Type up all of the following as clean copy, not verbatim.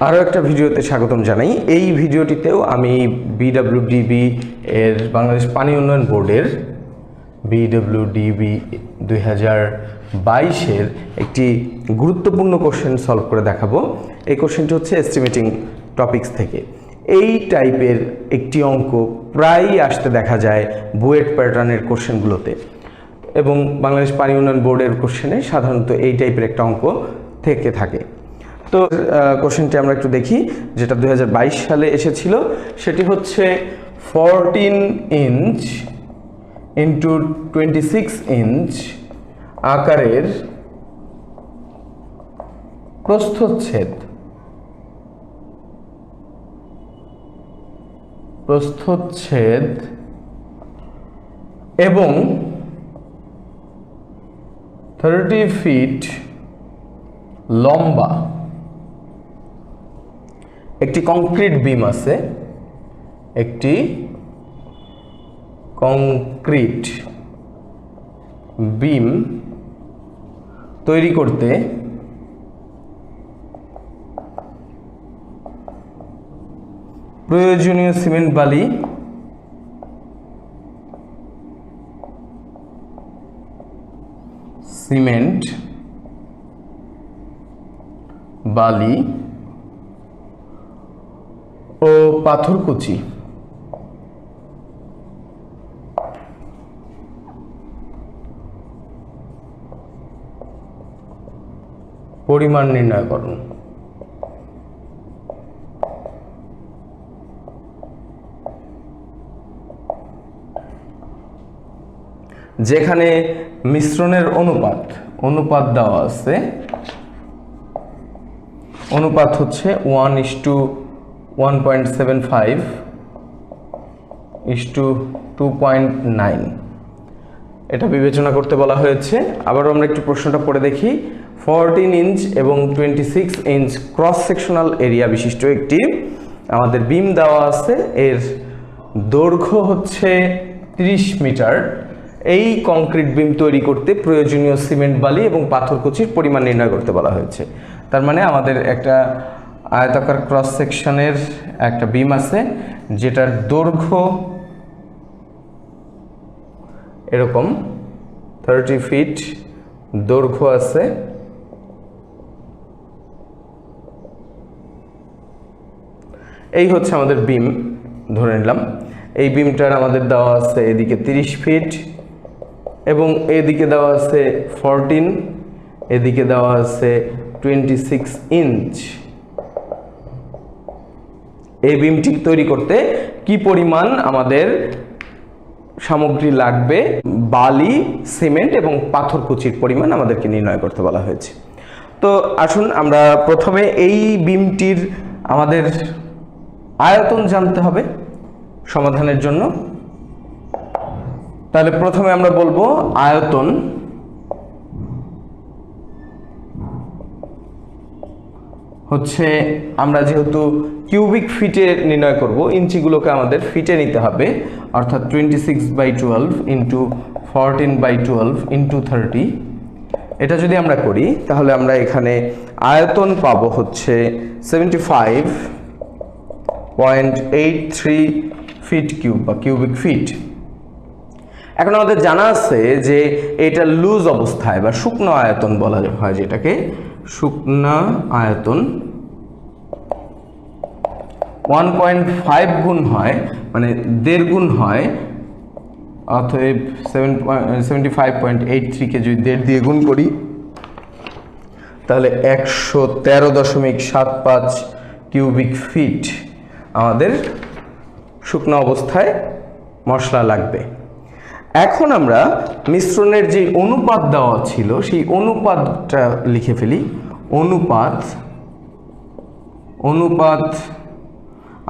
আরও একটা ভিডিওতে স্বাগতম জানাই। এই ভিডিওটিতেও আমি BWDB এর বাংলাদেশ পানি উন্নয়ন বোর্ডের BWDB 2022-এর একটি গুরুত্বপূর্ণ কোশ্চেন সলভ করে দেখাবো। এই কোশ্চেনটি হচ্ছে এস্টিমেটিং টপিকস থেকে। এই টাইপের একটি অঙ্ক প্রায়ই আসতে দেখা যায় বুয়েট প্যাটার্নের কোশ্চেনগুলোতে, এবং বাংলাদেশ পানি উন্নয়ন বোর্ডের কোশ্চেনে সাধারণত এই টাইপের একটা অঙ্ক থেকে থাকে। তো কোশ্চেনটি আমরা একটু দেখি, যেটা 2022 সালে এসেছিল। সেটি হচ্ছে 14 ইঞ্চ ইন্টু 26 ইঞ্চ আকারের প্রস্থচ্ছেদ এবং 30 ফিট লম্বা একটি কংক্রিট বিম আছে। একটি কংক্রিট বিম তৈরি করতে প্রয়োজনীয় সিমেন্ট বালি ও পাথরকুচি পরিমাণ নির্ণয় করুন। যেখানে মিশ্রণের অনুপাত দেওয়া আছে, অনুপাত হচ্ছে 1:1.75:2.9। এটা বিবেচনা করতে বলা হয়েছে। আবারও আমরা একটু প্রশ্নটা পড়ে দেখি। 14 ইঞ্চ এবং 26 ইঞ্চ ক্রস সেকশনাল এরিয়া বিশিষ্ট একটি আমাদের বিম দেওয়া আছে। এর দৈর্ঘ্য হচ্ছে 30 মিটার। এই কংক্রিট বিম তৈরি করতে প্রয়োজনীয় সিমেন্ট বালি এবং পাথরকুচির পরিমাণ নির্ণয় করতে বলা হয়েছে। তার মানে আমাদের একটা আয়তাকার ক্রস সেকশনের একটা বিম আছে, যেটার দৈর্ঘ্য এরকম 30 ফিট দৈর্ঘ্য আছে। এই হচ্ছে আমাদের বিম ধরে নিলাম। এই বিমটার আমাদের দেওয়া আছে এদিকে 30 ফিট এবং এদিকে দেওয়া আছে 14, এদিকে দেওয়া আছে 26 ইঞ্চ। এই বিমটি তৈরি করতে কি পরিমাণ আমাদের সামগ্রী লাগবে, বালি, সিমেন্ট এবং পাথরকুচির পরিমাণ আমাদেরকে নির্ণয় করতে বলা হয়েছে। তো আসুন আমরা প্রথমে এই বিমটির আমাদের আয়তন জানতে হবে সমাধানের জন্য। তাহলে প্রথমে আমরা বলবো আয়তন হচ্ছে, আমরা যেহেতু কিউবিক ফিটে নির্ণয় করব, ইঞ্চিগুলোকে আমাদের ফিটে নিতে হবে, অর্থাৎ 26/12 ইন্টু 14/12 ইন্টু 30। এটা যদি আমরা করি তাহলে আমরা এখানে আয়তন পাবো হচ্ছে 75.83 ফিট কিউব বা কিউবিক ফিট। এখন আমাদের জানা আছে যে এটা লুজ অবস্থায় বা শুকনো আয়তন বলা হয়, যেটাকে শুকনা আয়তন 1.5 গুণ হয়, মানে 1.5 গুণ হয়। অতএব 75.83 যদি 1.5 দিয়ে গুণ করি তাহলে 113.75 কিউবিক ফিট আমাদের শুকনো অবস্থায় মশলা লাগবে। এখন আমরা মিশ্রণের যে অনুপাত দেওয়া ছিল সেই অনুপাতটা লিখে ফেলি। অনুপাত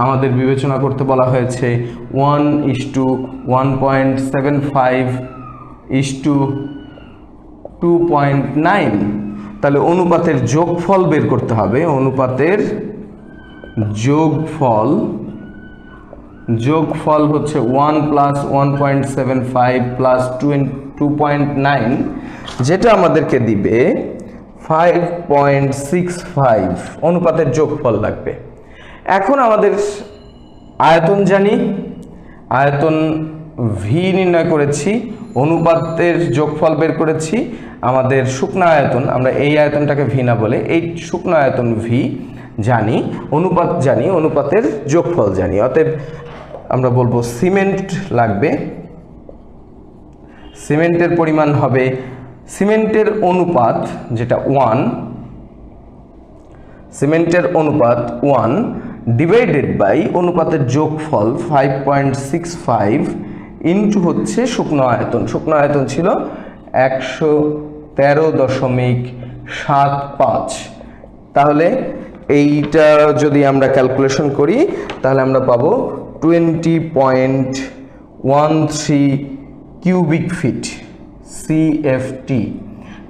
আমাদের বিবেচনা করতে বলা হয়েছে 1:1.75:2.9। তাহলে অনুপাতের যোগফল বের করতে হবে। অনুপাতের যোগফল হচ্ছে 1 + 1.75 + 2.9, যেটা আমাদেরকে দিবে 5.65 অনুপাতের যোগফল লাগবে। এখন আমাদের আয়তন জানি, আয়তন ভি নির্ণয় করেছি, অনুপাতের যোগফল বের করেছি। আমাদের শুকনো আয়তন, আমরা এই আয়তনটাকে ভি না বলে এই শুকনো আয়তন ভি জানি, অনুপাত জানি, অনুপাতের যোগফল জানি। অতএব আমরা বলবো সিমেন্ট লাগবে। সিমেন্টের পরিমাণ হবে, সিমেন্টের অনুপাত যেটা 1, সিমেন্টের অনুপাত 1 ডিভাইডেড বাই অনুপাতের যোগফল 5.65 ইন্টু হচ্ছে শুকনো আয়তন। শুকনো আয়তন ছিল 113.75। তাহলে এইটা যদি আমরা ক্যালকুলেশন করি তাহলে আমরা পাবো 20.13 কিউবিক ফিট সিএফটি।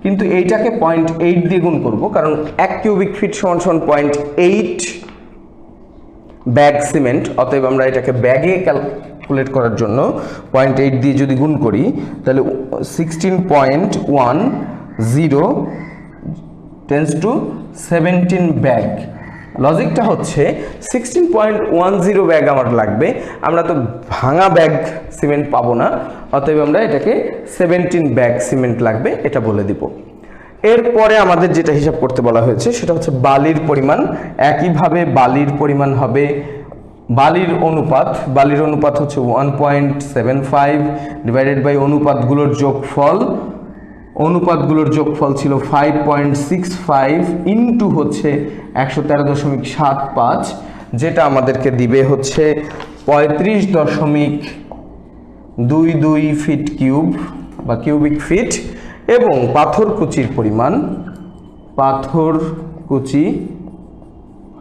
কিন্তু এইটাকে 0.8 দিয়ে গুণ করবো, কারণ 1 কিউবিক ফিট সমান 0.8 ব্যাগ সিমেন্ট। অতএব আমরা এটাকে ব্যাগে ক্যালকুলেট করার জন্য 0.8 দিয়ে যদি গুণ করি তাহলে 16.10 টেন্স টু 17 ব্যাগ। লজিকটা হচ্ছে 16.10 ব্যাগ আমার লাগবে, আমরা তো ভাঙা ব্যাগ সিমেন্ট পাবো না। অতএব আমরা এটাকে 17 ব্যাগ সিমেন্ট লাগবে, এটা বলে দিব। এরপরে আমাদের যেটা হিসাব করতে বলা হয়েছে সেটা হচ্ছে বালির পরিমাণ। একইভাবে বালির পরিমাণ হবে, বালির অনুপাত, বালির অনুপাত হচ্ছে 1.75 ডিভাইডেড বাই অনুপাতগুলোর যোগফল। অনুপাতগুলোর যোগফল ছিল 5.65 ইন্টু হচ্ছে 113.75, যেটা আমাদেরকে দিবে হচ্ছে 35.22 ফিট কিউব বা কিউবিক ফিট। এবং পাথরকুচির পরিমাণ, পাথরকুচি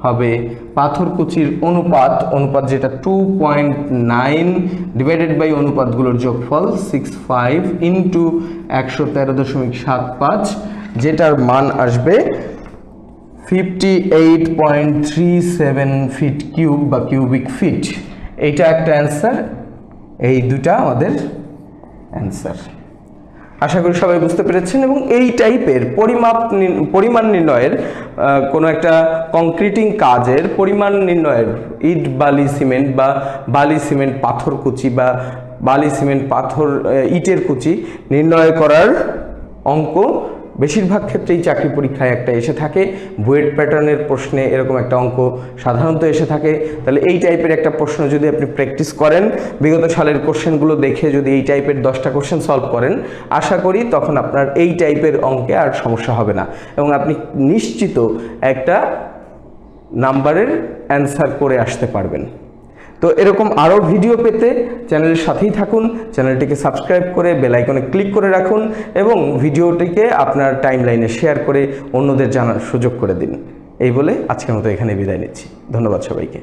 হবে, পাথরকুচির অনুপাত, অনুপাত যেটা 2.9 ডিভাইডেড বাই অনুপাতগুলোর যোগফল 65 ইন্টু 113.75, যেটার মান আসবে 58.37 ফিট কিউব বা কিউবিক ফিট। এইটা একটা অ্যান্সার, এই দুটা আমাদের অ্যান্সার। আশা করি সবাই বুঝতে পেরেছেন। এবং এই টাইপের পরিমাণ নির্ণয়ের কোনো একটা কংক্রিটিং কাজের পরিমাণ নির্ণয়ের ইট বালি সিমেন্ট বা বালি সিমেন্ট পাথর কুচি বা বালি সিমেন্ট পাথর ইটের কুচি নির্ণয় করার অঙ্ক বেশিরভাগ ক্ষেত্রেই চাকরি পরীক্ষায় একটা এসে থাকে। বুয়েট প্যাটার্নের প্রশ্নে এরকম একটা অঙ্ক সাধারণত এসে থাকে। তাহলে এই টাইপের একটা প্রশ্ন যদি আপনি প্র্যাকটিস করেন, বিগত সালের কোশ্চেনগুলো দেখে যদি এই টাইপের 10টা কোশ্চেন সলভ করেন, আশা করি তখন আপনার এই টাইপের অঙ্কে আর সমস্যা হবে না এবং আপনি নিশ্চিত একটা নাম্বারের অ্যান্সার করে আসতে পারবেন। তো এরকম আরও ভিডিও পেতে চ্যানেলের সাথেই থাকুন, চ্যানেলটিকে সাবস্ক্রাইব করে বেল আইকনে ক্লিক করে রাখুন এবং ভিডিওটিকে আপনার টাইমলাইনে শেয়ার করে অন্যদের জানার সুযোগ করে দিন। এই বলে আজকের মতো এখানে বিদায় নিচ্ছি। ধন্যবাদ সবাইকে।